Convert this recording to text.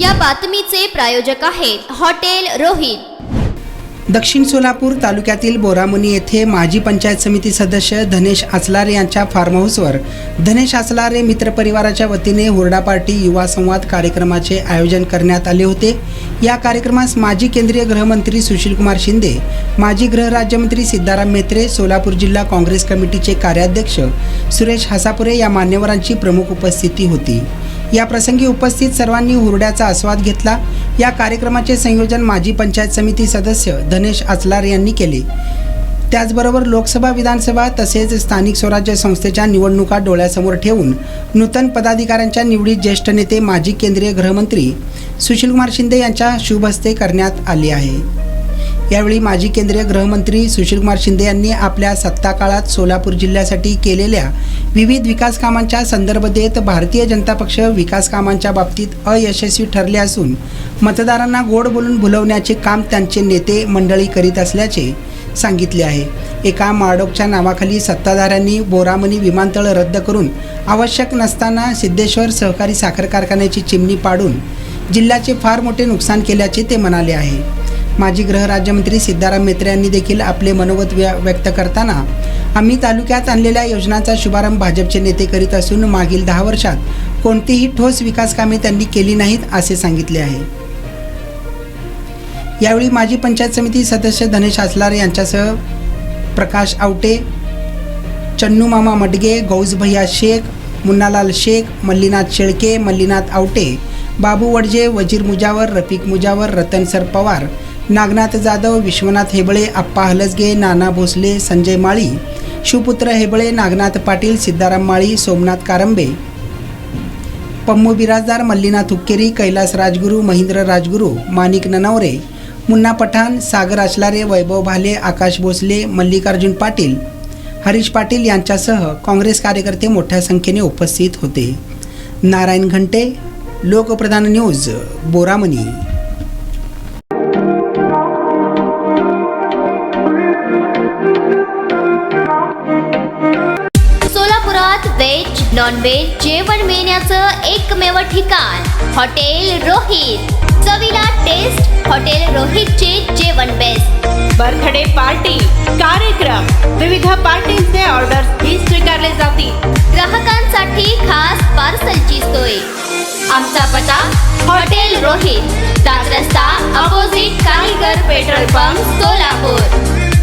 या बातमीचे प्रायोजक आहेत हॉटेल रोहित। दक्षिण सोलापूर तालुक्यातील बोरामुनी येथे माजी पंचायत समिती सदस्य धनेश आचलारे यांच्या फार्म हाऊसवर धनेश आचलारे मित्र परिवाराच्या वतीने हुरडा पार्टी युवा संवाद कार्यक्रमाचे आयोजन करण्यात आले होते। या कार्यक्रमास माजी केंद्रीय गृहमंत्री सुशीलकुमार शिंदे, माजी गृह राज्यमंत्री सिद्धाराम म्हेत्रे, सोलापूर जिल्हा काँग्रेस कमिटीचे कार्याध्यक्ष सुरेश हसापुरे या मान्यवरांची प्रमुख उपस्थिती होती। या प्रसंगी उपस्थित सर्वांनी हुरड्याचा आस्वाद घेतला। या कार्यक्रमाचे संयोजन माजी पंचायत समिती सदस्य धनेश आचलारे यांनी केले। त्याचबरोबर लोकसभा, विधानसभा तसेच स्थानिक स्वराज्य संस्थेच्या निवडणुका डोळ्यासमोर ठेवून नूतन पदाधिकाऱ्यांच्या निवडीत ज्येष्ठ नेते माजी केंद्रीय गृहमंत्री सुशीलकुमार शिंदे यांच्या शुभ हस्ते करण्यात आले आहे। यावेळी माजी केंद्रीय गृहमंत्री सुशीलकुमार शिंदे यांनी आपल्या सत्ता काळात सोलापूर जिल्ह्यासाठी केलेल्या विविध विकास कामांचा संदर्भ देत भारतीय जनता पक्ष विकास कामांच्या बाबतीत अयशस्वी ठरले असून मतदारांना गोड बोलून भुलवण्याचे काम त्यांचे नेते मंडळी करीत असल्याचे सांगितले आहे। एका माडोकच्या नावाखाली सत्ताधाऱ्यांनी बोरामुनी विमानतळ रद्द करून आवश्यक नसताना सिद्धेश्वर सहकारी साखर कारखान्याची चिमणी पाडून जिल्ह्याचे फार मोठे नुकसान केल्याचे ते म्हणाले आहे। माजी गृह राज्यमंत्री सिद्धाराम म्हेत्रे यांनी देखील आपले मनोगत व्यक्त करताना आम्ही तालुक्यात आणलेल्या योजनांचा शुभारंभ भाजपचे नेते करीत असून मागील 10 वर्षात कोणतीही ठोस विकास कामे त्यांनी केली नाहीत असे सांगितले आहे। यावेळी माजी पंचायत समिती सदस्य धनेश आचलारे यांच्यासह प्रकाश आवटे, चन्नू मामा मडगे, गौज भैया शेख, मुन्नालाल शेख, मल्लीनाथ शेळके, मल्लीनाथ आवटे, बाबू वडजे, वजीर मुजावर, रफिक मुजावर, रतन सर पवार, नागनाथ जाधव, विश्वनाथ हेबळे, आप्पा हलसगे, नाना भोसले, संजय माळी, शिवपुत्र हेबळे, नागनाथ पाटील, सिद्धाराम माळी, सोमनाथ कारंबे, पम्मू बिराजदार, मल्लीनाथ हुक्केरी, कैलास राजगुरू, महेंद्र राजगुरू, माणिक ननवरे, मुन्ना पठाण, सागर आचलारे, वैभव भाले, आकाश भोसले, मल्लिकार्जुन पाटील, हरीश पाटील यांच्यासह काँग्रेस कार्यकर्ते मोठ्या संख्येने उपस्थित होते। नारायण घंटे, लोकप्रधान न्यूज, बोरामुनी। सोलापुरात व्हेज नॉन व्हेज जेवण मिळण्याचं एकमेव ठिकाण हॉटेल रोहित। चवीला टेस्ट, हॉटेल रोहितचे जेवण बेस्ट। बर्थडे पार्टी, कार्यक्रम, विविध पार्टींचे ऑर्डर्स ही स्वीकारले जातील। ग्राहकांसाठी खास पार्सलची सोय। आमचा पत्ता हॉटेल रोहित, 7 रस्ता opposite Kaligar petrol pump, Solapur.